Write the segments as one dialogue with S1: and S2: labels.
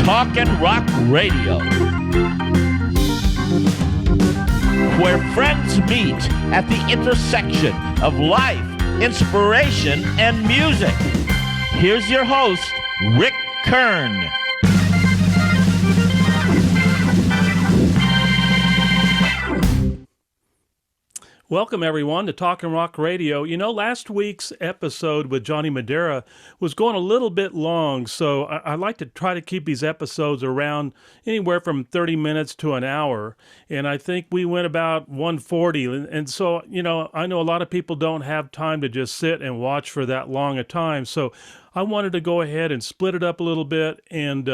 S1: Talk and Rock Radio, where friends meet at the intersection of life, inspiration, and music. Here's your host, Rick Kern.
S2: Welcome, everyone, to Talk and Rock Radio. You know, last week's episode with Johnny Madara was going a little bit long, so I like to try to keep these episodes around anywhere from 30 minutes to an hour, and I think we went about 140. And so, you know, I know a lot of people don't have time to just sit and watch for that long a time, so I wanted to go ahead and split it up a little bit. And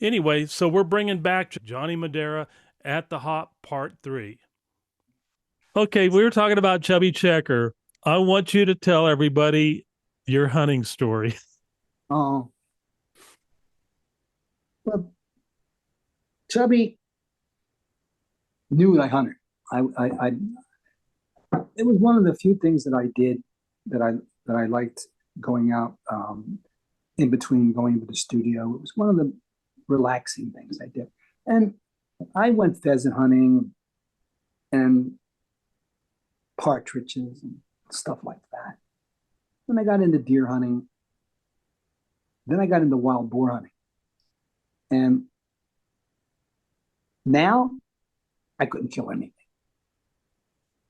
S2: anyway, so we're bringing back Johnny Madara at the Hop Part 3. Okay, we were talking about Chubby Checker. I want you to tell everybody your hunting story.
S3: Oh. Well, Chubby knew I hunted. It was one of the few things that I did that I liked going out in between going to the studio. It was one of the relaxing things I did. And I went pheasant hunting and partridges and stuff like that. Then I got into deer hunting. Then I got into wild boar hunting. And now I couldn't kill anything.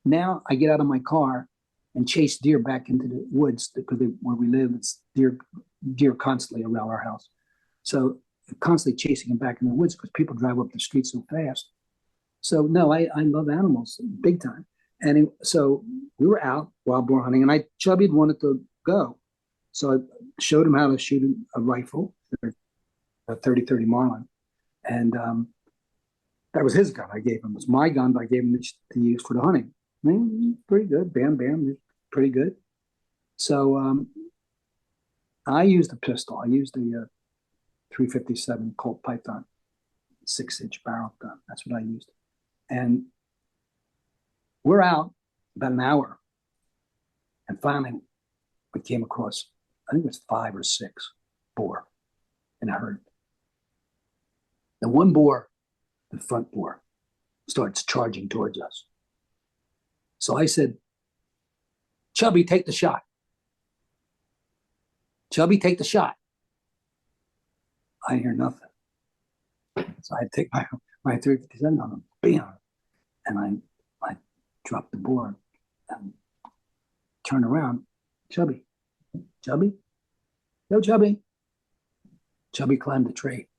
S3: Now I get out of my car and chase deer back into the woods because where we live, it's deer constantly around our house. So constantly chasing them back in the woods because people drive up the street so fast. So no, I love animals big time. And so we were out wild boar hunting, and Chubby wanted to go. So I showed him how to shoot a rifle, a 30-30 Marlin. And that was his gun I gave him. It was my gun, but I gave him to use for the hunting. I mean, pretty good. Bam, bam, pretty good. So I used a pistol. I used a 357 Colt Python, 6-inch barrel gun. That's what I used. And we're out about an hour, and finally we came across, I think it was 5 or 6 boar in a herd. The one boar, the front boar, starts charging towards us. So I said, Chubby, take the shot. Chubby, take the shot. I didn't hear nothing. So I take my 357 on him, bam, and I dropped the board and turned around. Chubby. Chubby? No, Chubby. Chubby climbed the tree.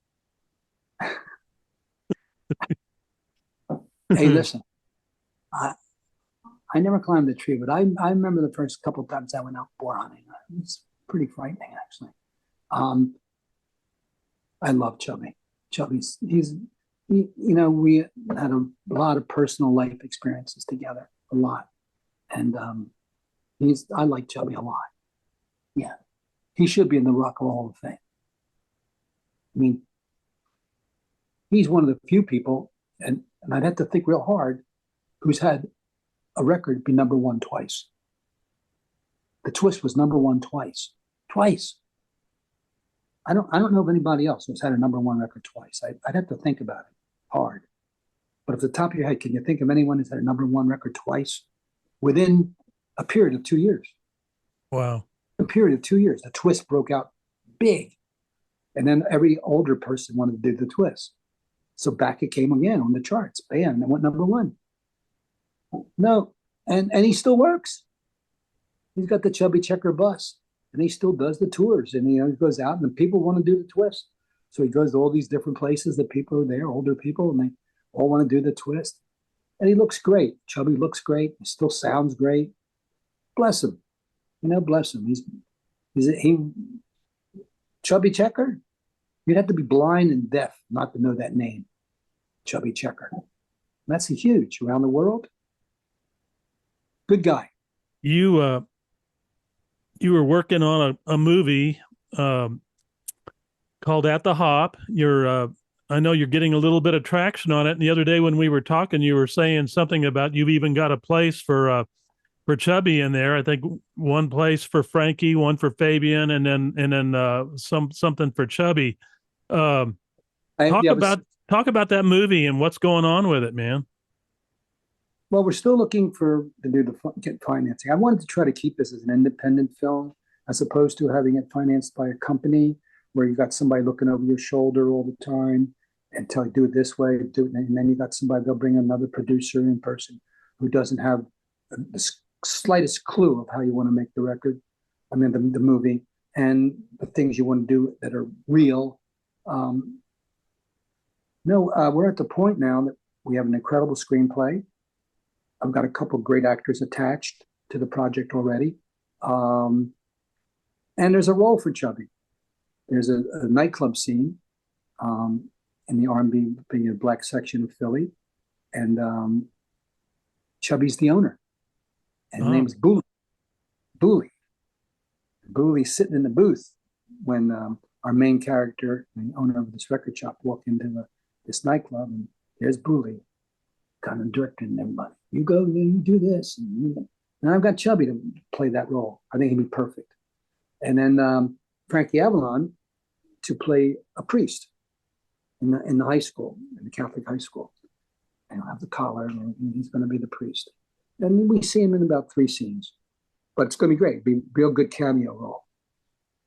S3: Hey, listen, I never climbed the tree, but I remember the first couple of times I went out boar hunting. It was pretty frightening, actually. I love Chubby. Chubby's, you know, we had a lot of personal life experiences together, a lot. And I like Chubby a lot. Yeah. He should be in the Rock and Roll Hall of Fame. I mean, he's one of the few people, and I'd have to think real hard, who's had a record be number one twice. The Twist was number one twice. Twice. I don't know of anybody else who's had a number one record twice. I'd have to think about it hard. But off the top of your head, can you think of anyone who's had a number one record twice within a period of 2 years?
S2: Wow.
S3: A period of 2 years. The Twist broke out big. And then every older person wanted to do the Twist. So back it came again on the charts. Bam, it went number one. No, and he still works. He's got the Chubby Checker bus. And he still does the tours, and he goes out, and the people want to do the Twist. So he goes to all these different places that people are there, older people, and they all want to do the Twist. And he looks great. Chubby looks great. He still sounds great. Bless him. Bless him. He Chubby Checker. You'd have to be blind and deaf not to know that name, Chubby Checker. That's huge around the world. Good guy.
S2: You were working on a movie called At the Hop. I know you're getting a little bit of traction on it. And the other day when we were talking, you were saying something about you've even got a place for Chubby in there. I think one place for Frankie, one for Fabian, and then something for Chubby. Talk
S3: Yeah,
S2: about that movie and what's going on with it, man.
S3: well, we're still looking to do get financing. I wanted to try to keep this as an independent film as opposed to having it financed by a company where you got somebody looking over your shoulder all the time and tell you do it this way, do it, and then you got somebody, they'll bring another producer in person who doesn't have the slightest clue of how you want to make the record. I mean, the movie and the things you want to do that are real. We're at the point now that we have an incredible screenplay. I've got a couple of great actors attached to the project already. And there's a role for Chubby. There's a nightclub scene in the R&B, the black section of Philly. And Chubby's the owner. And his name's Booley. Booley's sitting in the booth when our main character, the owner of this record shop, walk into this nightclub, and there's Booley kind of directing everybody. You go, you do this. And I've got Chubby to play that role. I think he'd be perfect. And then Frankie Avalon to play a priest in the high school, in the Catholic high school. And he'll have the collar, and he's going to be the priest. And we see him in about 3 scenes. But it's going to be great. Be a real good cameo role.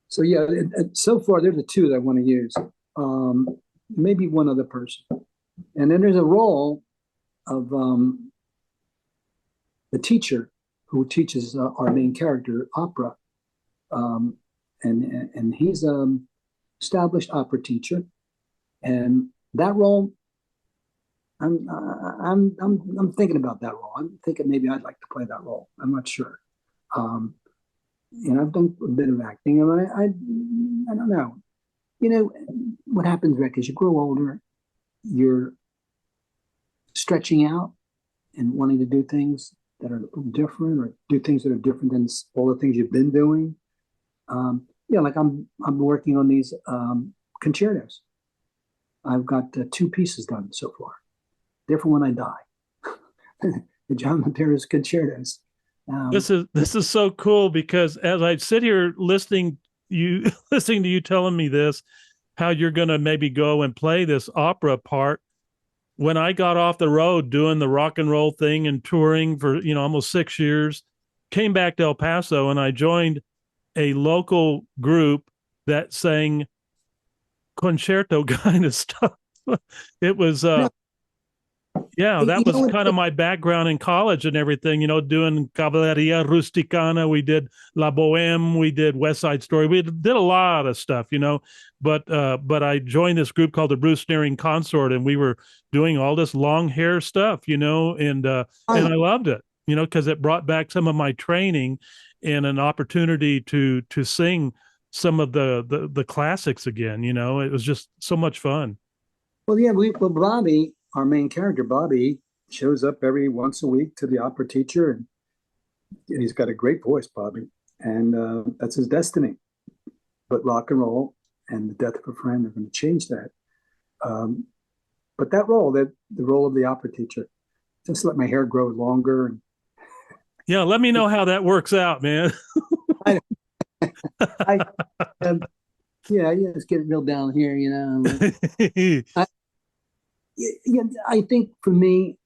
S3: So yeah, so far they're the 2 that I want to use. Maybe one other person. And then there's a role of the teacher who teaches our main character opera, and he's an established opera teacher, and that role, I'm thinking about that role. I'm thinking maybe I'd like to play that role. I'm not sure. And I've done a bit of acting, and I don't know. You know what happens, Rick, as you grow older, you're stretching out and wanting to do things that are different, or do things that are different than all the things you've been doing. Like I'm working on these concertos. I've got 2 pieces done so far. Different when I die. The John Madara's concertos.
S2: This is so cool, because as I sit here listening to you telling me this, how you're going to maybe go and play this opera part. When I got off the road doing the rock and roll thing and touring for, almost 6 years, came back to El Paso, and I joined a local group that sang concerto kind of stuff. It was, that was kind of my background in college and everything, doing Caballeria Rusticana. We did La Boheme, we did West Side Story. We did a lot of stuff, but I joined this group called the Bruce Nearing Consort, and we were doing all this long hair stuff, and I loved it, because it brought back some of my training and an opportunity to sing some of the classics again. It was just so much fun.
S3: Well, yeah, Bobby, our main character, Bobby, shows up every once a week to the opera teacher, and he's got a great voice, Bobby, and that's his destiny. But rock and roll and the death of a friend are going to change that. But that role, the role of the opera teacher, just let my hair grow longer. And
S2: yeah, let me know how that works out, man.
S3: Let's get real down here, I think for me,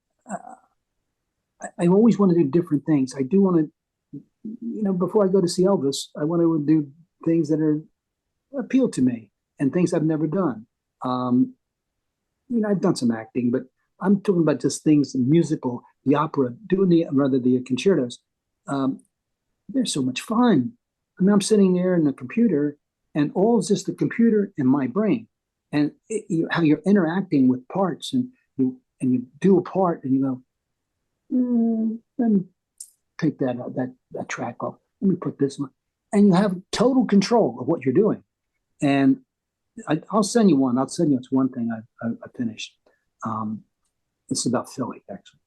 S3: I always want to do different things. I do want to, before I go to see Elvis, I want to do things that appeal to me and things I've never done. I've done some acting, but I'm talking about just things, the musical, the opera, doing the concertos. They're so much fun. I mean, I'm sitting there in the computer, and all is just the computer and my brain, and how you're interacting with parts, and you do a part, and you go, let me take that track off. Let me put this one, and you have total control of what you're doing. And I'll send you one. It's one thing I finished. It's about Philly, actually.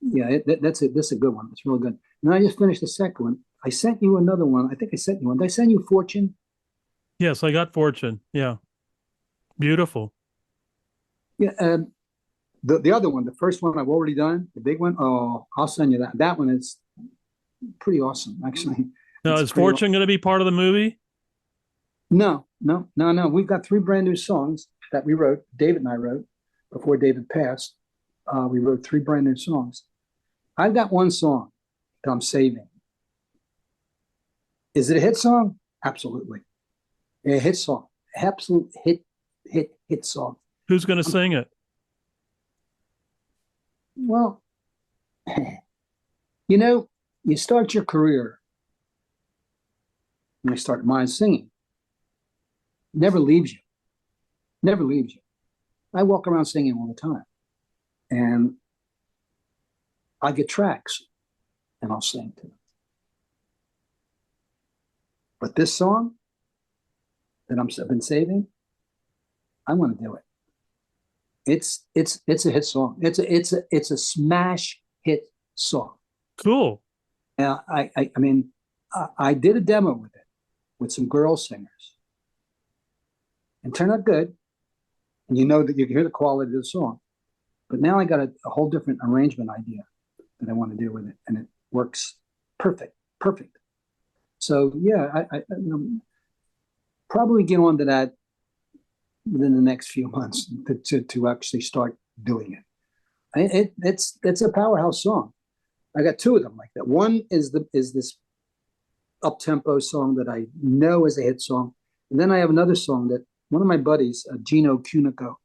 S3: That's it. This is a good one. It's really good. And I just finished the second one. I sent you another one. I think I sent you one. Did I send you Fortune?
S2: Yes, I got Fortune. Yeah. Beautiful.
S3: Yeah. The other one, the first one I've already done, the big one. Oh, I'll send you that. That one is pretty awesome, actually.
S2: Now, is Fortune going to be part of the movie?
S3: No. We've got 3 brand new songs. that we wrote, David and I wrote, before David passed. We wrote 3 brand new songs. I've got one song that I'm saving. Is it a hit song? Absolutely. A hit song. Absolute hit song.
S2: Who's going to sing it?
S3: Well, you know, you start your career, and I started mine singing. Never leaves you. Never leaves you. I walk around singing all the time. And I get tracks, and I'll sing to them. But this song that I've been saving, I want to do it. It's a hit song. It's a smash hit song.
S2: Cool.
S3: Now, I mean, I did a demo with it with some girl singers, and turned out good. And you know that you can hear the quality of the song. But now I got a whole different arrangement idea that I want to do with it, and it works perfect. So yeah, I probably get on to that within the next few months to actually start doing it. It's a powerhouse song. I got 2 of them like that. One is this up-tempo song that I know is a hit song, and then I have another song that one of my buddies, Gino Cunico.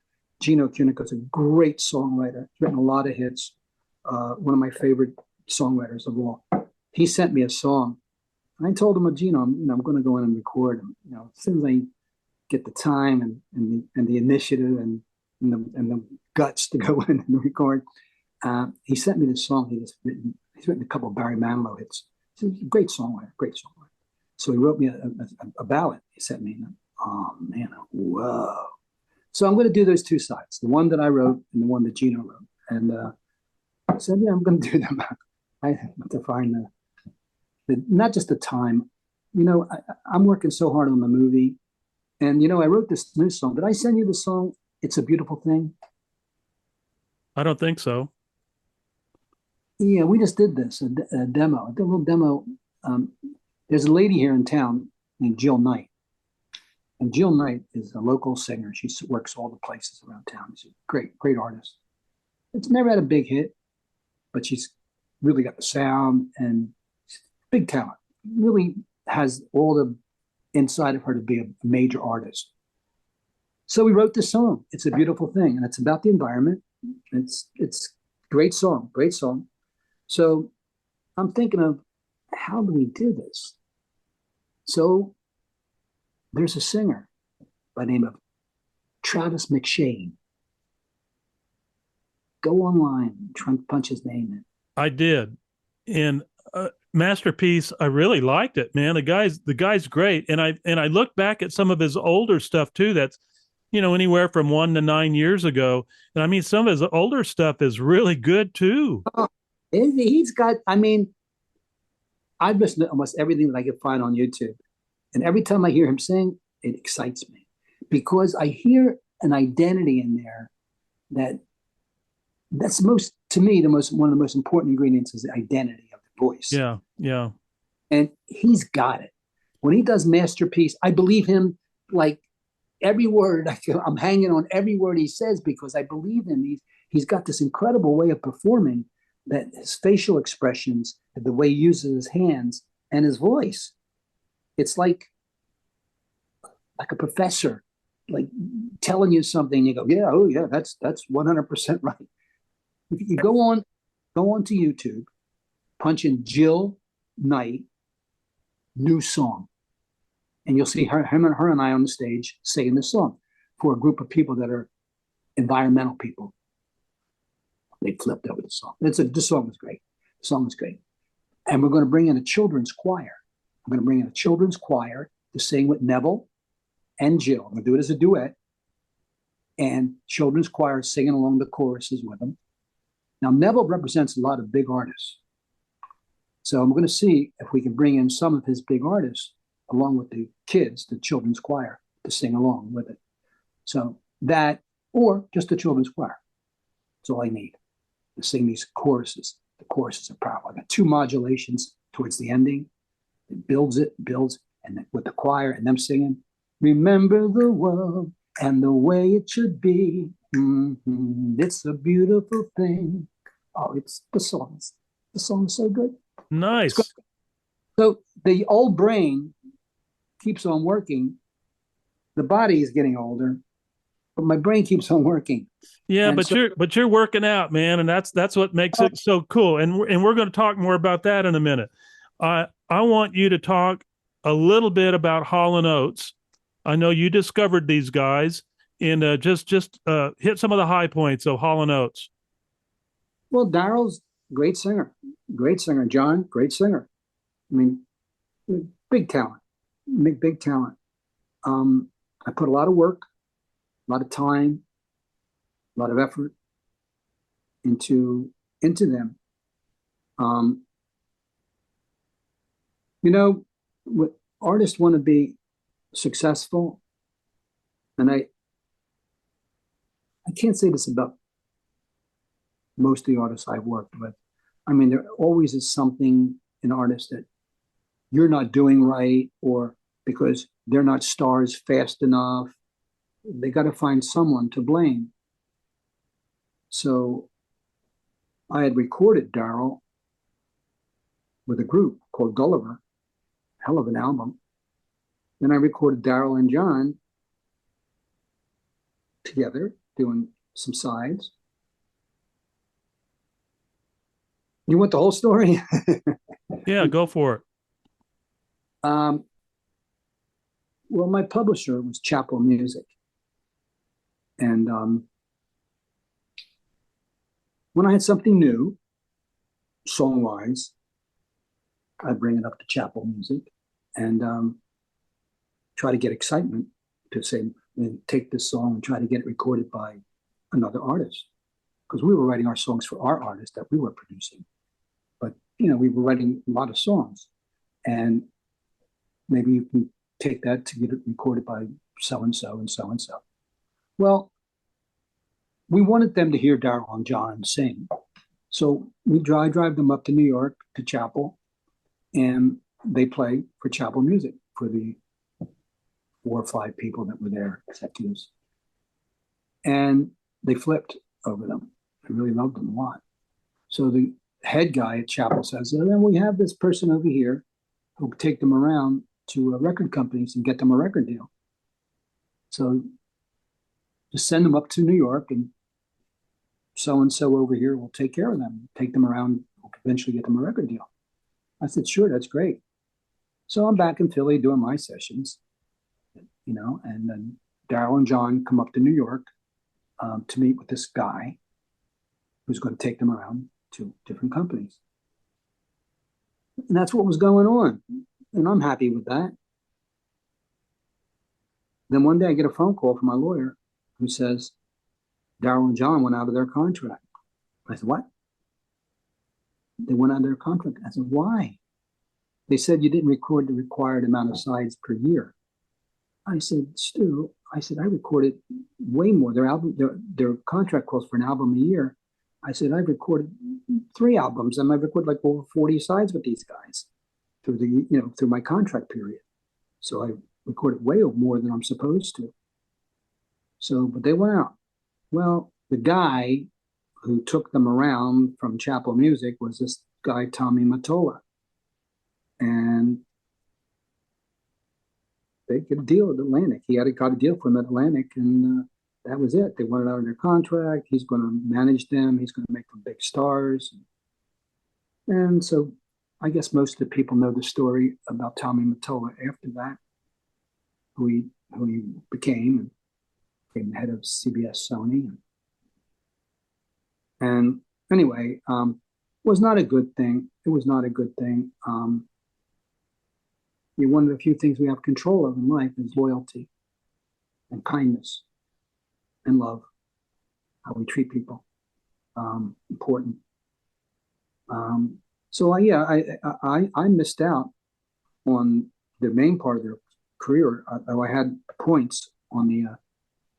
S3: Gino Cunico is a great songwriter. He's written a lot of hits. One of my favorite songwriters of all. He sent me a song. I told him, Gino, I'm going to go in and record him. As soon as I get the time and the initiative and the guts to go in and record, he sent me this song. He's written a couple of Barry Manilow hits. He's a great songwriter. So he wrote me a ballad. He sent me. Oh man, whoa. So I'm going to do those 2 sides, the one that I wrote and the one that Gino wrote. And I said, yeah, I'm going to do them. I have to find not just the time. I'm working so hard on the movie. And, I wrote this new song. Did I send you the song, It's a Beautiful Thing?
S2: I don't think so.
S3: Yeah, we just did this, a demo. I did a little demo. There's a lady here in town named Jill Knight. And Jill Knight is a local singer. She works all the places around town. She's a great artist. It's never had a big hit, but she's really got the sound and big talent. Really has all the inside of her to be a major artist. So we wrote this song. It's a beautiful thing, and it's about the environment. It's great song. So I'm thinking of how do we do this? So there's a singer by the name of Travis McShane. Go online, try and punch his name in.
S2: I did. And Masterpiece, I really liked it, man. The guy's great. And I look back at some of his older stuff too. That's, anywhere from 1 to 9 years ago. And I mean, some of his older stuff is really good too.
S3: Oh, he's got, I've listened to almost everything that I could find on YouTube. And every time I hear him sing, it excites me because I hear an identity in there that's to me, one of the most important ingredients is the identity of the voice.
S2: Yeah.
S3: And he's got it. When he does Masterpiece, I believe him like every word. I'm hanging on every word he says because I believe him. He's got this incredible way of performing that his facial expressions, the way he uses his hands and his voice. It's like a professor, like telling you something. You go, yeah, oh yeah, that's 100% right. If you go on to YouTube, punch in Jill Knight new song, and you'll see her and I on the stage singing this song for a group of people that are environmental people. They flipped over the song. The song was great. The song was great, and we're going to bring in a children's choir. I'm going to bring in a children's choir to sing with Neville and Jill. I'm going to do it as a duet, and children's choir singing along the choruses with them. Now, Neville represents a lot of big artists. So I'm going to see if we can bring in some of his big artists along with the kids, the children's choir, to sing along with it. So that, or just the children's choir. That's all I need to sing these choruses. The choruses are powerful. I got 2 modulations towards the ending. It builds, and with the choir and them singing, remember the world and the way it should be. It's a beautiful thing. Oh, it's the songs. The song's so good.
S2: Nice.
S3: So the old brain keeps on working. The body is getting older, but my brain keeps on working.
S2: Yeah,
S3: And
S2: but you're working out, man, and that's what makes it so cool. And we're going to talk more about that in a minute. I want you to talk a little bit about Hall Oates. I know you discovered these guys, and just hit some of the high points of Hall Oates.
S3: Well, Daryl's great singer. John, great singer. I mean, big talent. Big talent. I put a lot of work, a lot of time, a lot of effort into them. You know, what artists want to be successful, and I can't say this about most of the artists I've worked with. I mean, there always is something in artists that you're not doing right, or because they're not stars fast enough. They got to find someone to blame. So I had recorded Daryl with a group called Gulliver, hell of an album. Then I recorded Daryl and John together doing some sides. You want the whole story?
S2: Yeah, go for it.
S3: Well, my publisher was Chapel Music. And when I had something new, song-wise, I'd bring it up to Chapel Music and try to get excitement to say, take this song and try to get it recorded by another artist. Because we were writing our songs for our artist that we were producing. But, you know, we were writing a lot of songs. And maybe you can take that to get it recorded by so-and-so and so-and-so. Well, we wanted them to hear Daryl and John sing. So we drive them up to New York, to Chapel, and they play for Chapel Music, for the 4 or 5 people that were there, executives. And they flipped over them. I really loved them a lot. So the head guy at Chapel says, and then we have this person over here who'll take them around to record companies and get them a record deal. So just send them up to New York, and so-and-so over here will take care of them, take them around, we'll eventually get them a record deal. I said, sure, that's great. So I'm back in Philly doing my sessions, you know, and then Daryl and John come up to New York to meet with this guy who's going to take them around to different companies. And that's what was going on. And I'm happy with that. Then one day I get a phone call from my lawyer who says, Daryl and John went out of their contract. I said, what? They went out of their contract. I said, why? They said you didn't record the required amount of sides per year. I said, Stu, I recorded way more. Their contract calls for an album a year. I said, I've recorded 3 albums, and I've recorded like over 40 sides with these guys through my contract period. So I recorded way more than I'm supposed to. So, but they went out. Well, the guy who took them around from Chapel Music was this guy, Tommy Mottola. And they get a deal at Atlantic. He had got a deal for them at Atlantic, and that was it. They wanted out of their contract. He's going to manage them. He's going to make them big stars. And so I guess most of the people know the story about Tommy Mottola after that, who he became the head of CBS Sony. And anyway, was not a good thing. It was not a good thing. One of the few things we have control of in life is loyalty and kindness and love, how we treat people. Important. So I missed out on the main part of their career. I had points on the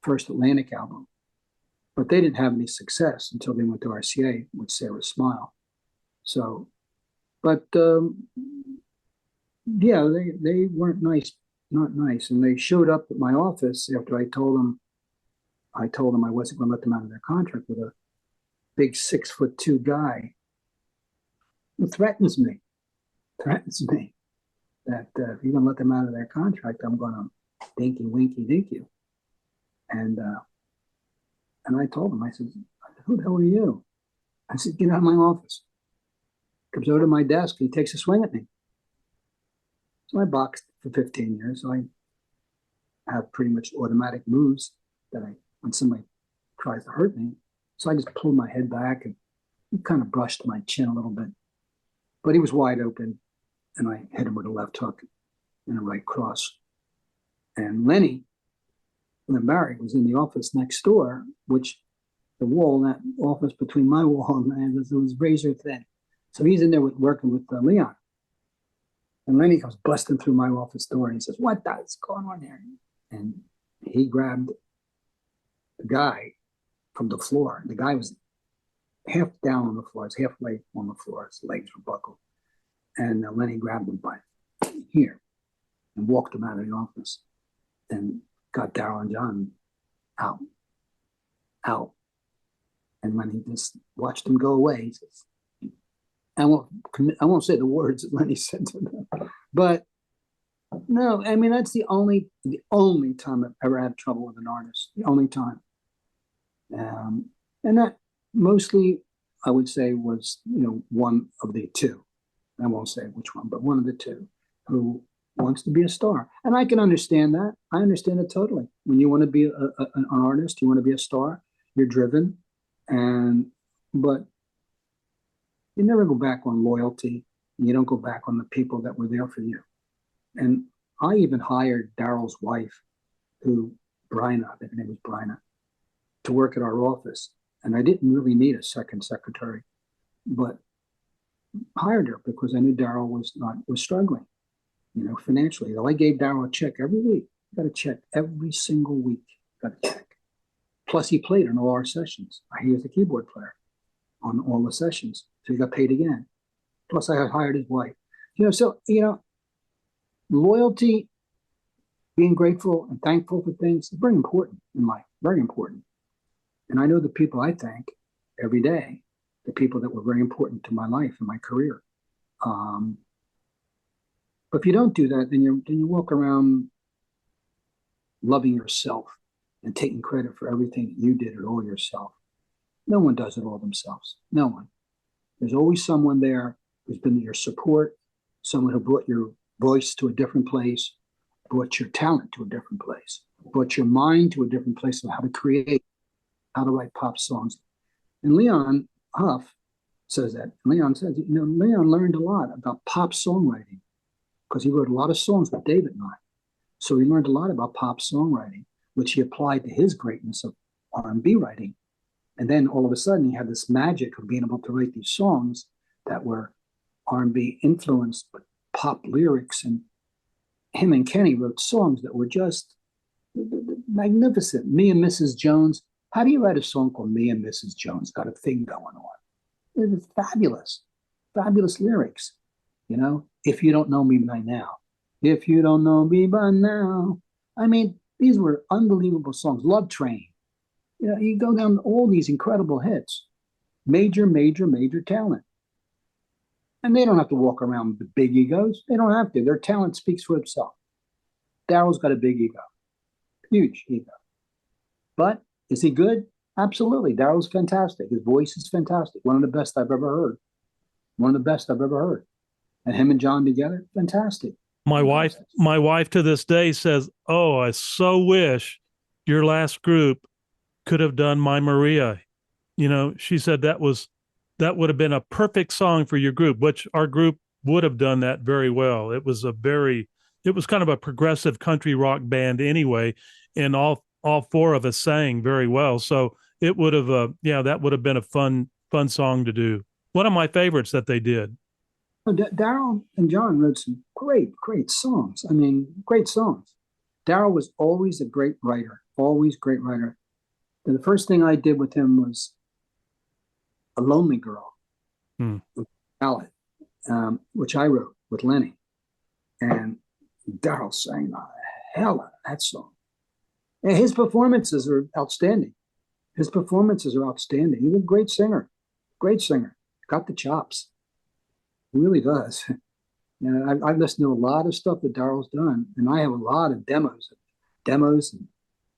S3: first Atlantic album, but they didn't have any success until they went to RCA with Sarah Smile. So, but yeah, they weren't nice, not nice. And they showed up at my office after I told them I told them I wasn't going to let them out of their contract with a big 6'2" guy who threatens me that if you're going to let them out of their contract, I'm going to dinky winky dink you. And I told him, I said, who the hell are you? I said, get out of my office. Comes over to my desk, he takes a swing at me. So I boxed for 15 years. So I have pretty much automatic moves that when somebody tries to hurt me. So I just pulled my head back and he kind of brushed my chin a little bit. But he was wide open, and I hit him with a left hook and a right cross. And Len Barry was in the office next door, which the wall, that office between my wall and it was razor thin. So he's in there working with Leon. And Lenny comes busting through my office door and he says, what the is going on here? And he grabbed the guy from the floor. The guy was half down on the floor, it's halfway on the floor, his legs were buckled. And Lenny grabbed him by here and walked him out of the office and got Daryl and John out. And when he just watched them go away, he says, I won't say the words that Lenny said to them, but no, I mean, that's the only time I've ever had trouble with an artist, the only time. And that mostly, I would say, was, one of the two. I won't say which one, but one of the two who wants to be a star. And I can understand that. I understand it totally. When you want to be an artist, you want to be a star, you're driven. But you never go back on loyalty. And you don't go back on the people that were there for you. And I even hired Daryl's wife, Bryna, I think her name was Bryna, to work at our office. And I didn't really need a second secretary, but hired her because I knew Daryl was struggling, financially. Though I gave Daryl a check every week. Got a check every single week. Got a check. Plus he played on all our sessions. He was the keyboard player on all the sessions. So he got paid again. Plus I had hired his wife. Loyalty, being grateful and thankful for things is very important in life. Very important. And I know the people I thank every day, the people that were very important to my life and my career. But if you don't do that, then you walk around loving yourself and taking credit for everything that you did it all yourself. No one does it all themselves. No one. There's always someone there who's been your support, someone who brought your voice to a different place, brought your talent to a different place, brought your mind to a different place of how to create, how to write pop songs. And Leon Huff says that. Leon says, Leon learned a lot about pop songwriting because he wrote a lot of songs with David and I. So he learned a lot about pop songwriting, which he applied to his greatness of R&B writing. And then all of a sudden he had this magic of being able to write these songs that were R&B influenced, but pop lyrics. And him and Kenny wrote songs that were just magnificent. Me and Mrs. Jones. How do you write a song called Me and Mrs. Jones? Got a thing going on. It was fabulous, fabulous lyrics. If you don't know me by now, if you don't know me by now. I mean, these were unbelievable songs. Love Train. You go down all these incredible hits. Major, major, major talent. And they don't have to walk around with the big egos. They don't have to. Their talent speaks for itself. Daryl's got a big ego. Huge ego. But is he good? Absolutely. Daryl's fantastic. His voice is fantastic. One of the best I've ever heard. One of the best I've ever heard. And him and John together, fantastic.
S2: My wife to this day says, "Oh, I so wish your last group could have done My Maria." She said that would have been a perfect song for your group, which our group would have done that very well. It was kind of a progressive country rock band anyway, and all four of us sang very well. So it would have, that would have been a fun song to do. One of my favorites that they did.
S3: Daryl and John wrote some great, great songs. I mean, great songs. Daryl was always a great writer, always great writer. And the first thing I did with him was A Lonely Girl, ballad, which I wrote with Lenny. And Daryl sang the hell out of that song. And his performances are outstanding. His performances are outstanding. He's a great singer. Great singer. Got the chops. He really does. You know, I've listened to a lot of stuff that Daryl's done, and I have a lot of demos and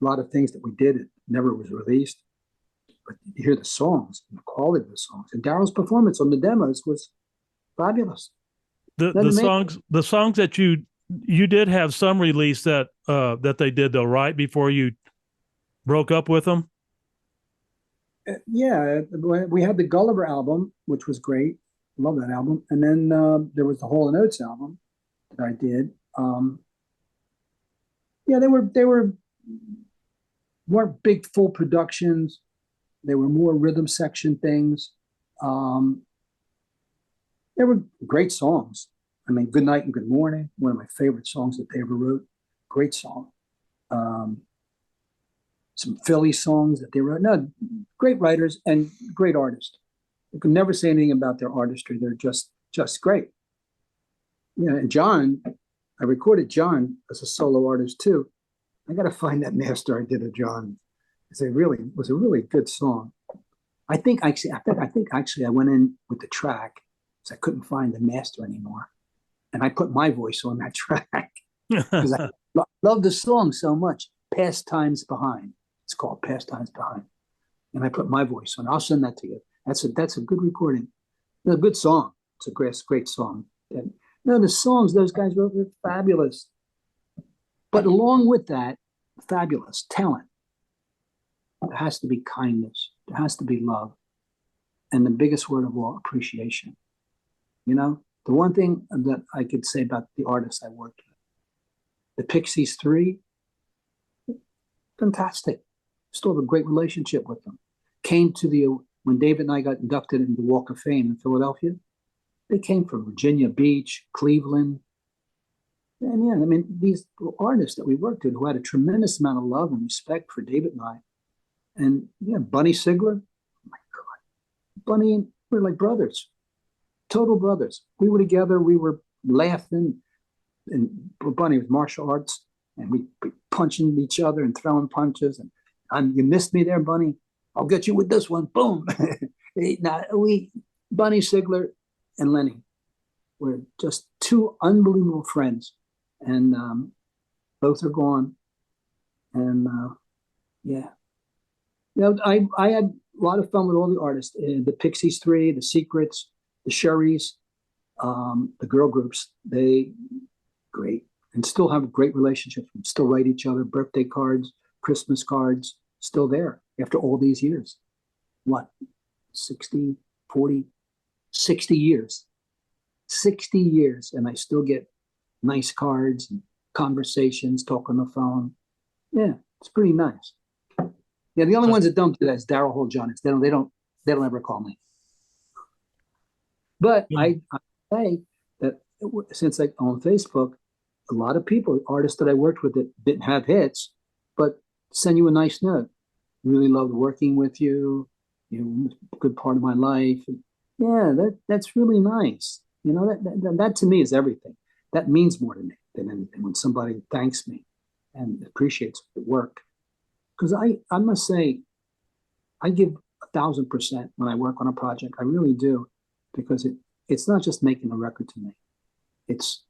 S3: a lot of things that we did that never was released. But you hear the songs and the quality of the songs. And Daryl's performance on the demos was fabulous.
S2: The songs that you did have some release that they did though, right? Before you broke up with them?
S3: Yeah, we had the Gulliver album, which was great. Love that album. And then there was the Hall Oates album that I did. Yeah, they weren't big full productions. They were more rhythm section things. They were great songs. I mean, Good Night and Good Morning, one of my favorite songs that they ever wrote. Great song. Some Philly songs that they wrote. No, great writers and great artists. You can never say anything about their artistry. They're just great. Yeah, and John, I recorded John as a solo artist too. I got to find that master I did of John. It was a really good song. I think actually I went in with the track because I couldn't find the master anymore, and I put my voice on that track because I love the song so much. Pastimes Behind. It's called Pastimes Behind, and I put my voice on. I'll send that to you. That's a good recording. A good song. It's a great song. And, the songs those guys wrote were fabulous. But along with that, fabulous talent. There has to be kindness. There has to be love. And the biggest word of all, appreciation. You know, the one thing that I could say about the artists I worked with, the Pixies 3, fantastic. Still have a great relationship with them. Came to when David and I got inducted into the Walk of Fame in Philadelphia, they came from Virginia Beach, Cleveland. And yeah, I mean, these artists that we worked with who had a tremendous amount of love and respect for David and I. And yeah, Bunny Sigler, oh my God. Bunny and we're like brothers, total brothers. We were together, we were laughing, and Bunny was martial arts, and we'd be punching each other and throwing punches. And you missed me there, Bunny. I'll get you with this one. Boom. Bunny Sigler and Lenny were just two unbelievable friends. And both are gone. And yeah. I had a lot of fun with all the artists. The Pixies 3, the Secrets, the Sherrys, the girl groups. They great. And still have great relationships. We still write each other birthday cards, Christmas cards, still there after all these years. What, 60, 40, 60 years. 60 years, and I still get nice cards and conversations, talk on the phone. Yeah, it's pretty nice. Yeah, the only ones that don't do that is Daryl Hall Johnson. They don't ever call me. But I say that since on Facebook, a lot of people, artists that I worked with that didn't have hits, but send you a nice note. Really loved working with you. You know, a good part of my life. And yeah, that's really nice. You know, that to me is everything. That means more to me than anything when somebody thanks me and appreciates the work. Because I must say, I give 1,000% when I work on a project. I really do, because it's not just making a record to me. It's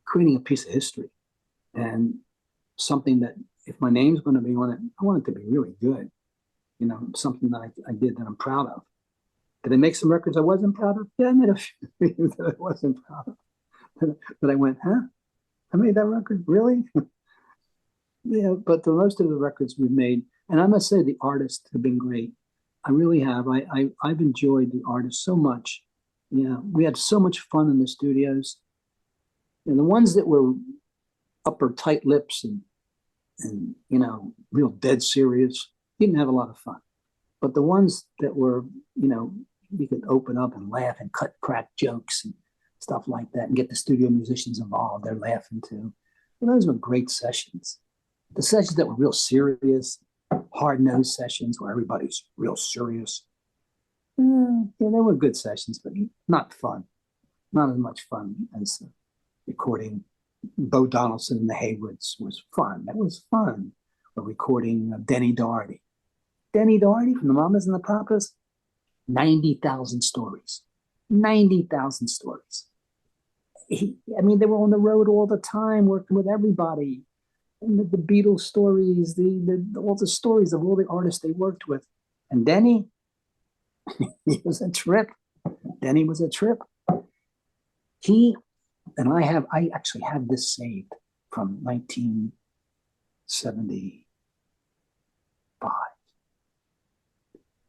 S3: creating a piece of history and something that if my name's going to be on it, I want it to be really good. You know, something that I did that I'm proud of. Did I make some records I wasn't proud of? Yeah, I made a few that I wasn't proud of. But I went, huh? I made that record? Really? Yeah, but the most of the records we've made, and I must say the artists have been great. I really have. I've enjoyed the artists so much. Yeah, we had so much fun in the studios. And the ones that were upper tight lips and you know, real dead serious, didn't have a lot of fun. But the ones that were, you know, we could open up and laugh and crack jokes and stuff like that and get the studio musicians involved. They're laughing too. And those were great sessions. The sessions that were real serious, hard-nosed sessions where everybody's real serious. Yeah, they were good sessions, but not fun. Not as much fun as recording Bo Donaldson and the Haywoods was fun. That was fun. a recording of Denny Doherty. Denny Doherty from the Mamas and the Papas, 90,000 stories. 90,000 stories. They were on the road all the time, working with everybody. And the Beatles stories, all the stories of all the artists they worked with. And Denny, he was a trip. Denny was a trip. I actually have this saved from 1975.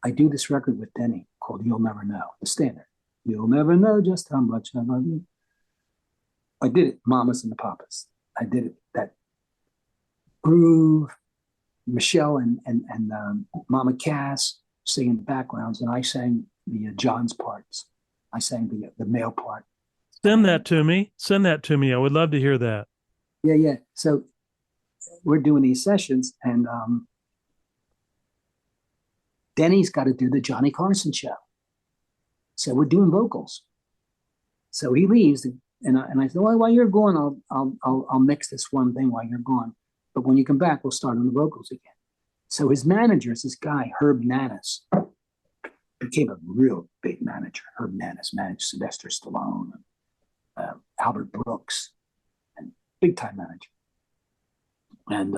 S3: I do this record with Denny called You'll Never Know, the standard. You'll never know just how much I love you. I did it, Mamas and the Papas. I did it, that groove, Michelle and Mama Cass singing the backgrounds, and I sang the John's parts. I sang the male part.
S2: Send that to me. I would love to hear that.
S3: Yeah. So we're doing these sessions, and Denny's got to do the Johnny Carson show. So we're doing vocals. So he leaves, and I said, well, while you're gone, I'll mix this one thing while you're gone. But when you come back, we'll start on the vocals again. So his manager is this guy, Herb Nanis. Became a real big manager. Herb Nanis managed Sylvester Stallone, Albert Brooks, and big time manager. And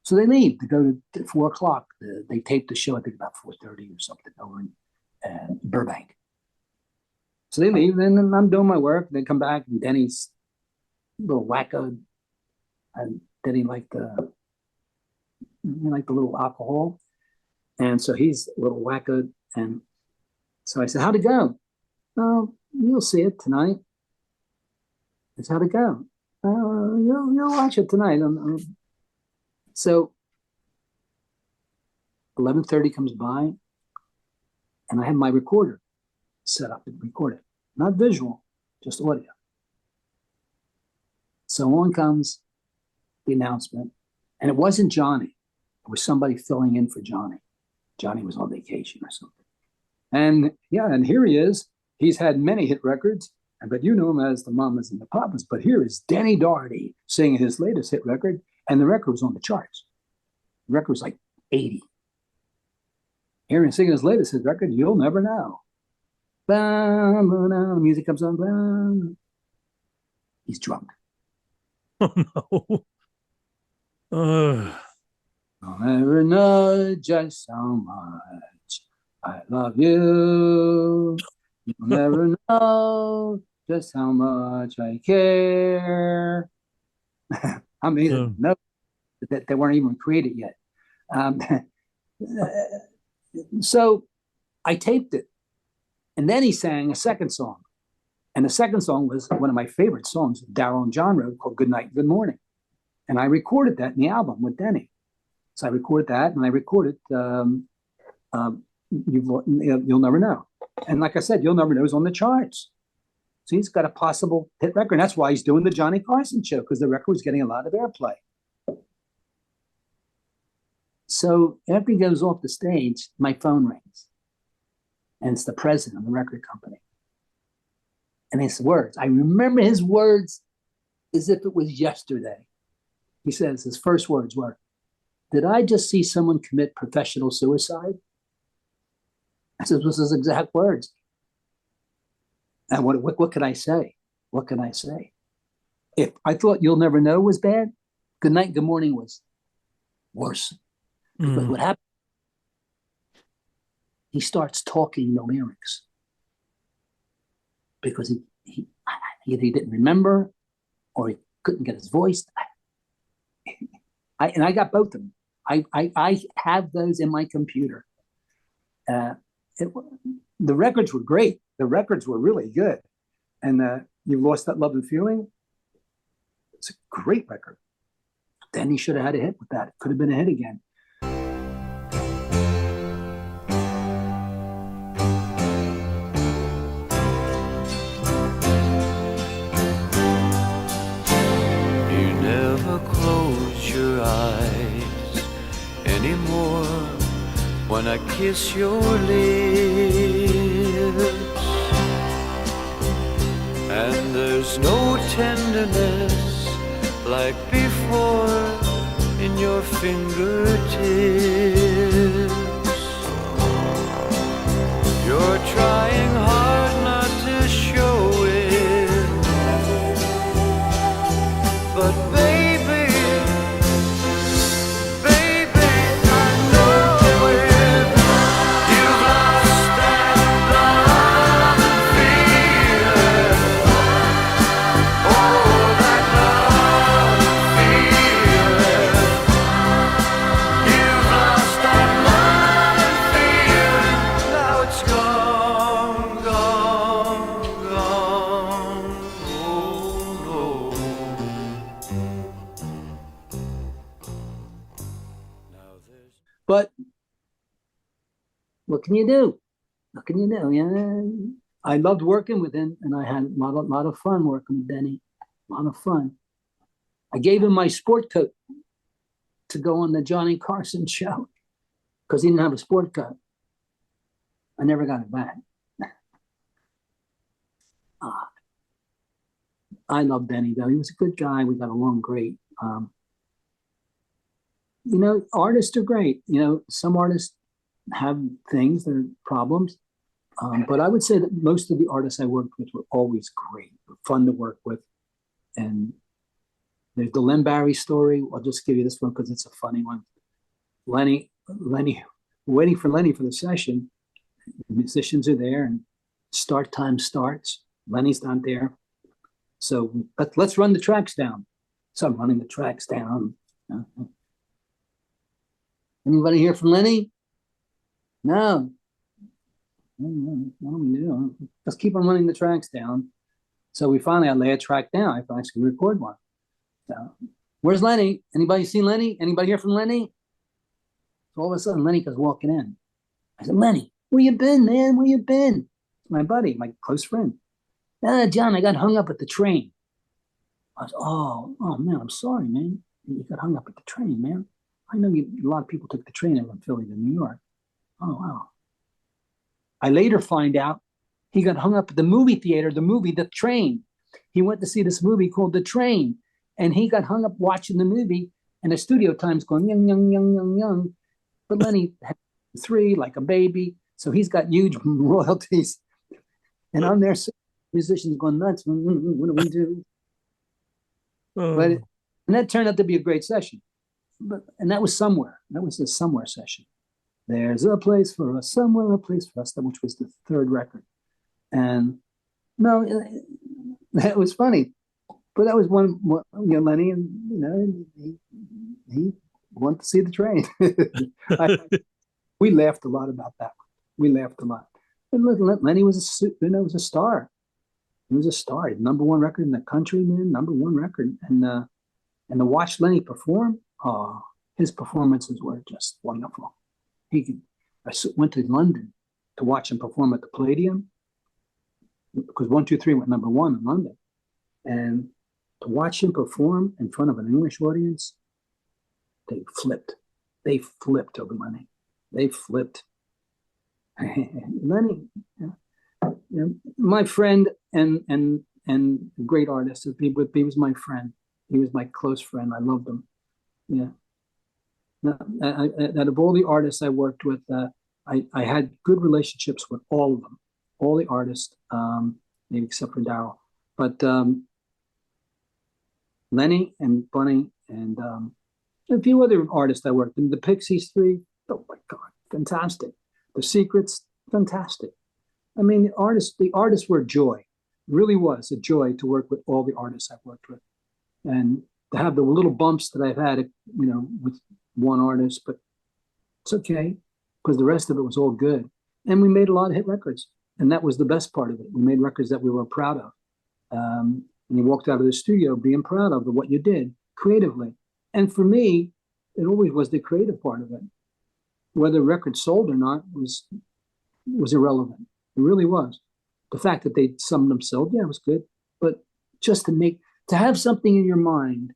S3: so they leave to go to 4 o'clock. They taped the show, I think about 4:30 or something, over in Burbank. So they leave, and then I'm doing my work. They come back, and Denny's a little wacko, and Denny liked the little alcohol, and so he's a little wacko. And so I said, "How'd it go?" "Oh, you'll see it tonight." I said, "How'd it go?" You'll watch it tonight." So 11:30 comes by, and I have my recorder set up and recorded, not visual, just audio. So on comes the announcement, and it wasn't Johnny. It was somebody filling in for Johnny. Johnny was on vacation or something. And here he is. He's had many hit records, but you know him as the Mamas and the Papas. But here is Denny Doherty singing his latest hit record, and the record was on the charts. The record was like 80. Here he's singing his latest hit record, You'll Never Know. The music comes on. He's drunk.
S2: Oh, no.
S3: I'll never know just how much I love you. You'll never know just how much I care. I mean, no, that they weren't even created yet. So I taped it. And then he sang a second song. And the second song was one of my favorite songs Darryl and John wrote, called Good Night, Good Morning. And I recorded that in the album with Denny. So I recorded that, and I recorded You'll Never Know. And like I said, You'll Never Know is on the charts. So he's got a possible hit record. And that's why he's doing the Johnny Carson show, because the record was getting a lot of airplay. So after he goes off the stage, my phone rings. And it's the president of the record company. And his words, I remember his words as if it was yesterday. He says, his first words were, "Did I just see someone commit professional suicide?" I said, those are his exact words. And what can I say? What can I say? If I thought You'll Never Know was bad, Good Night, Good Morning was worse. But what happened? He starts talking the lyrics because he either he didn't remember or he couldn't get his voice. I got both of them. I have those in my computer. The records were great. The records were really good. And You Lost That Love and Feeling, it's a great record. Then he should have had a hit with that. It could have been a hit again.
S4: Eyes anymore when I kiss your lips, and there's no tenderness like before in your fingertips. You're trying hard not to show it, but baby, baby, I know it. You've lost that love and feeling. Oh, that love and feeling. You've lost that love and feeling. Now it's gone, gone, gone. Oh no. Now there's
S3: But what can you do? What can you do? Yeah, I loved working with him, and I had a lot of fun working with Denny. A lot of fun. I gave him my sport coat to go on the Johnny Carson show because he didn't have a sport coat. I never got it back. I love Denny though. He was a good guy. We got along great. You know, artists are great. You know, some artists have things that are problems. But I would say that most of the artists I worked with were always great, were fun to work with. And there's the Len Barry story. I'll just give you this one because it's a funny one. Lenny, waiting for Lenny for the session. The musicians are there and start time starts. Lenny's not there. So let's run the tracks down. So I'm running the tracks down. Anybody here from Lenny? No. What do we do? Let's keep on running the tracks down. So I lay a track down. I finally can record one. So, where's Lenny? Anybody seen Lenny? Anybody here from Lenny? So all of a sudden, Lenny comes walking in. I said, Lenny, where you been, man? Where you been? My buddy, my close friend. John, I got hung up at the train. I was, oh man, I'm sorry, man. You got hung up at the train, man. I know a lot of people took the train from Philly to New York. Oh, wow. I later find out he got hung up at the movie theater, The Train. He went to see this movie called The Train, and he got hung up watching the movie, and the studio time's going, young. But Lenny had 3, like a baby, so he's got huge royalties. And I'm there, musicians going nuts. What do we do? And that turned out to be a great session. And that was Somewhere. That was the Somewhere session. There's a place for us, somewhere, a place for us, which was the 3rd record. And no, that was funny. But that was one, Lenny, and, he wanted to see the train. We laughed a lot about that one. We laughed a lot. And look, Lenny was a star. He was a star. #1 record in the country, man, #1 record. And to watch Lenny perform, his performances were just wonderful. I went to London to watch him perform at the Palladium because 1, 2, 3 went #1 in London. And to watch him perform in front of an English audience, they flipped. They flipped over Lenny. They flipped. Lenny, my friend and great artist. He was my friend. He was my close friend. I loved him. Yeah. Out of all the artists I worked with, I had good relationships with all of them, all the artists, maybe except for Daryl. But Lenny and Bunny and a few other artists I worked with. The Pixies 3, oh my God, fantastic. The Secrets, fantastic. I mean, the artists were a joy. It really was a joy to work with all the artists I've worked with. And to have the little bumps that I've had, with one artist, but it's okay because the rest of it was all good. And we made a lot of hit records. And that was the best part of it. We made records that we were proud of. And you walked out of the studio being proud of what you did creatively. And for me, it always was the creative part of it. Whether the record sold or not was irrelevant. It really was. The fact that some of them sold, yeah, it was good. But just to have something in your mind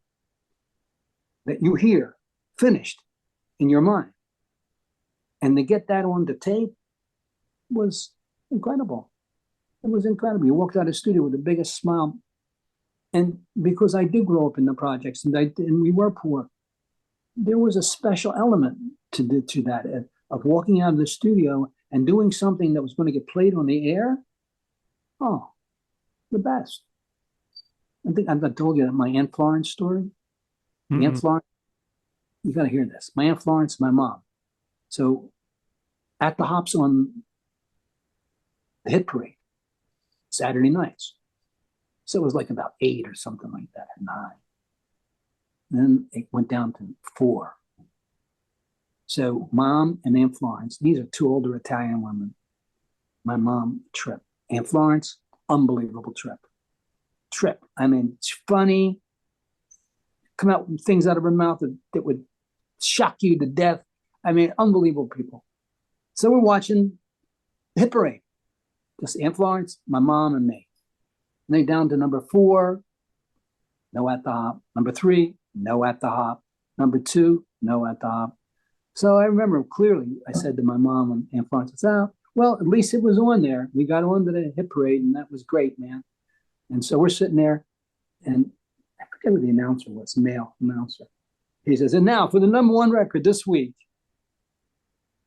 S3: that you hear finished in your mind, and to get that on the tape was incredible. It was incredible. You walked out of the studio with the biggest smile. And because I did grow up in the projects, and we were poor, there was a special element to that of walking out of the studio and doing something that was going to get played on the air. Oh, the best. I think I've told you that my Aunt Florence story. Mm-hmm. Aunt Florence, you got to hear this. My Aunt Florence, my mom. So at the Hops on the hit parade, Saturday nights. So it was like about 8 or something like that, 9. Then it went down to 4. So Mom and Aunt Florence, these are 2 older Italian women. My mom, trip. Aunt Florence, unbelievable trip. I mean, it's funny. Come out with things out of her mouth that would shock you to death. I mean, unbelievable people. So we're watching the hit parade. Just Aunt Florence, my mom, and me. And they down to number 4, no at the hop. Number 3, no at the hop. Number 2, no at the hop. So I remember clearly, I said to my mom and Aunt Florence, oh, well, at least it was on there. We got on to the hit parade, and that was great, man. And so we're sitting there, and I forget who the announcer was, male announcer. He says, and now for the number 1 record this week,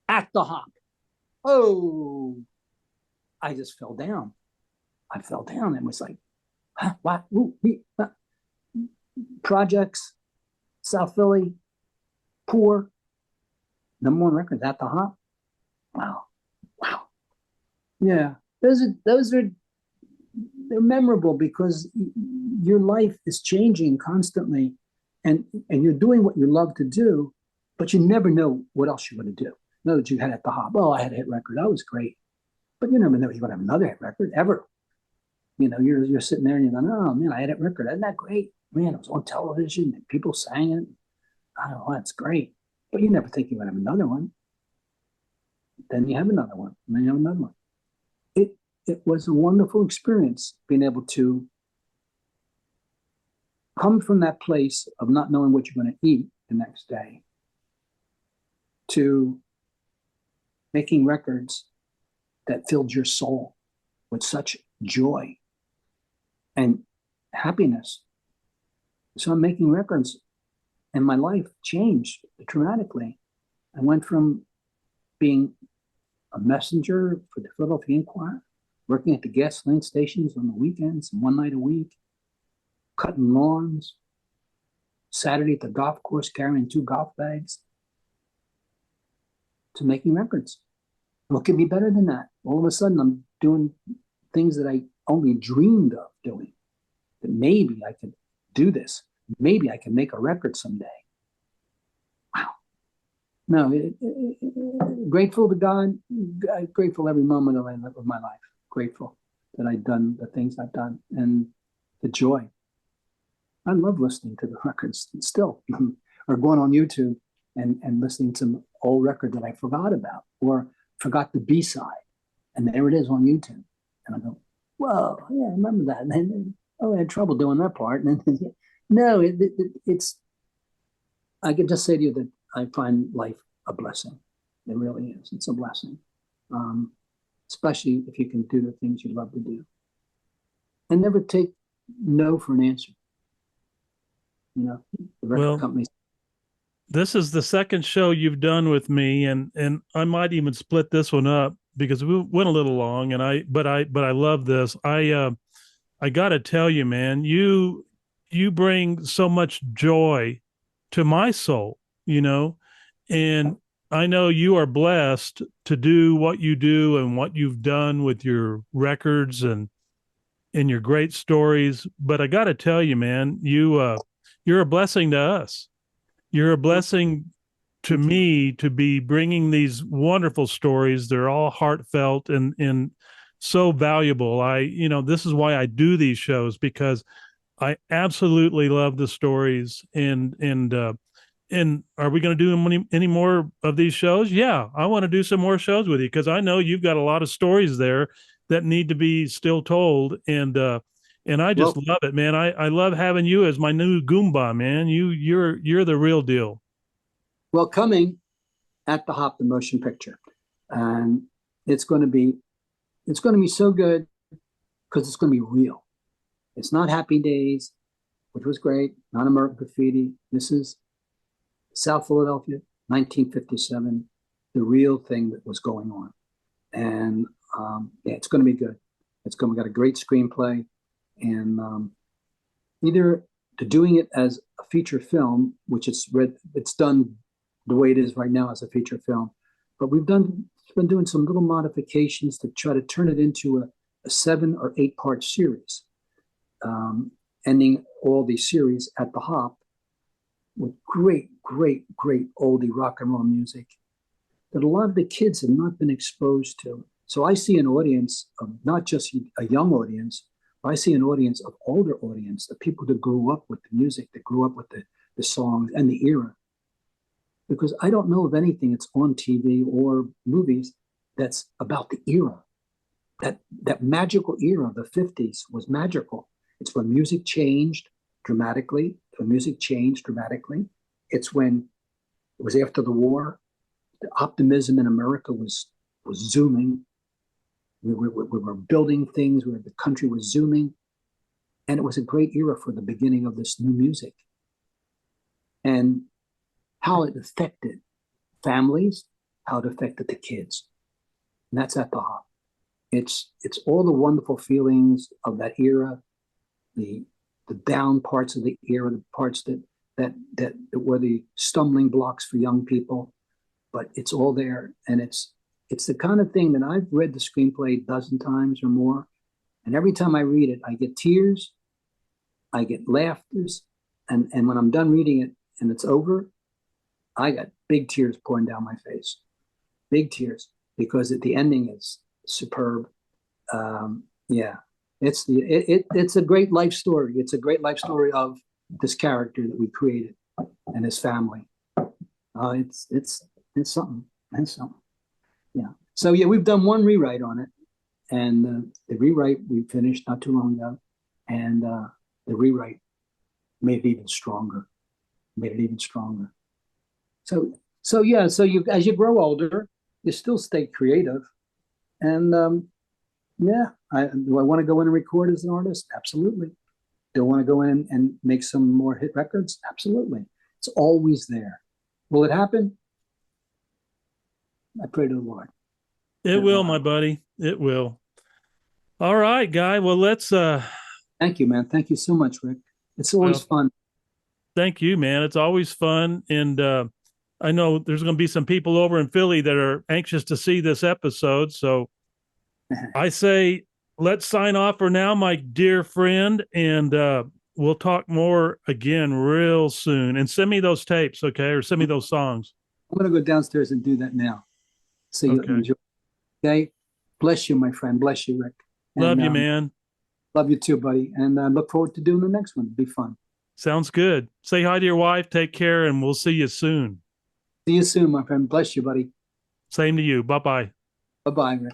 S3: At the Hop. Oh, I just fell down. I fell down and was like, huh, what? Ooh, Projects, South Philly, poor. Number 1 record, At the Hop. Wow. Yeah, those are they're memorable because your life is changing constantly, and you're doing what you love to do, but you never know what else you're going to do. Know that you had At the Hop. Oh, I had a hit record. That was great, but you never know you're going to have another hit record ever. You know, you're sitting there and you're going, oh man, I had a hit record. Isn't that great? Man, it was on television and people sang it. Oh, that's great. But you never think you're going to have another one. Then you have another one, and then you have another one. It was a wonderful experience being able to come from that place of not knowing what you're going to eat the next day to making records that filled your soul with such joy and happiness. So I'm making records, and my life changed dramatically. I went from being a messenger for the Philadelphia Inquirer, working at the gasoline stations on the weekends, 1 night a week, cutting lawns, Saturday at the golf course carrying 2 golf bags, to making records. What could be better than that? All of a sudden, I'm doing things that I only dreamed of doing, that maybe I could do this. Maybe I can make a record someday. Wow. No, grateful to God, grateful every moment of my life. Grateful that I've done the things I've done and the joy. I love listening to the records still, or going on YouTube and listening to an old record that I forgot about or forgot the B-side. And there it is on YouTube. And I go, whoa, yeah, I remember that. And then, oh, I had trouble doing that part. And then, no, it's, I can just say to you that I find life a blessing. It really is. It's a blessing. Especially if you can do the things you love to do. And never take no for an answer. You know, the record companies.
S2: This is the second show you've done with me, and I might even split this one up because we went a little long, but I love this. I got to tell you, man, you bring so much joy to my soul, you know, and I know you are blessed to do what you do and what you've done with your records and your great stories. But I got to tell you, man, you're a blessing to us. You're a blessing to me to be bringing these wonderful stories. They're all heartfelt and so valuable. This is why I do these shows, because I absolutely love the stories. And are we going to do any more of these shows? Yeah, I want to do some more shows with you because I know you've got a lot of stories there that need to be still told. And I just love it, man. I love having you as my new Goomba, man. You're the real deal.
S3: Well, coming At the Hop, the motion picture, and it's going to be so good because it's going to be real. It's not Happy Days, which was great. Not American Graffiti. This is South Philadelphia, 1957, the real thing that was going on. And yeah, it's going to be good. We got a great screenplay, and either to doing it as a feature film, which it's done the way it is right now as a feature film, but we've been doing some little modifications to try to turn it into a 7 or 8 part series, ending all these series at the Hop with great oldie rock and roll music that a lot of the kids have not been exposed to. So I see an audience of not just a young audience, but I see an audience of older audience, the people that grew up with the music, that grew up with the songs and the era. Because I don't know of anything that's on TV or movies that's about the era. That magical era of the 50s was magical. It's when music changed dramatically. It's when it was after the war. The optimism in America was zooming. We were building things where the country was zooming. And it was a great era for the beginning of this new music. And how it affected families, how it affected the kids. And that's at the Hop. It's all the wonderful feelings of that era, the down parts of the era, the parts that were the stumbling blocks for young people, but it's all there. And it's the kind of thing that I've read the screenplay a dozen times or more. And every time I read it, I get tears, I get laughters. And when I'm done reading it and it's over, I got big tears pouring down my face, big tears, because the ending is superb. Yeah, it's a great life story. It's a great life story of this character that we created and his family. It's something. It's something. Yeah. So yeah, we've done one rewrite on it, and the rewrite we finished not too long ago, and the rewrite made it even stronger. So yeah, so you, as you grow older, you still stay creative. And yeah, do I want to go in and record as an artist? Absolutely. Do I want to go in and make some more hit records? Absolutely. It's always there. Will it happen? I pray to the Lord.
S2: It will, my buddy. It will. All right, Guy. Well, let's
S3: Thank you, man. Thank you so much, Rick. It's always fun.
S2: Thank you, man. It's always fun. And I know there's going to be some people over in Philly that are anxious to see this episode. So I say, let's sign off for now, my dear friend. And we'll talk more again real soon. And send me those tapes, okay? Or send me those songs.
S3: I'm going to go downstairs and do that now. So you enjoy. Okay? Bless you, my friend. Bless you, Rick. And,
S2: love you, man.
S3: Love you too, buddy. And look forward to doing the next one. It'll be fun.
S2: Sounds good. Say hi to your wife. Take care, and we'll see you soon.
S3: See you soon, my friend. Bless you, buddy.
S2: Same to you. Bye-bye.
S3: Bye-bye, Rick.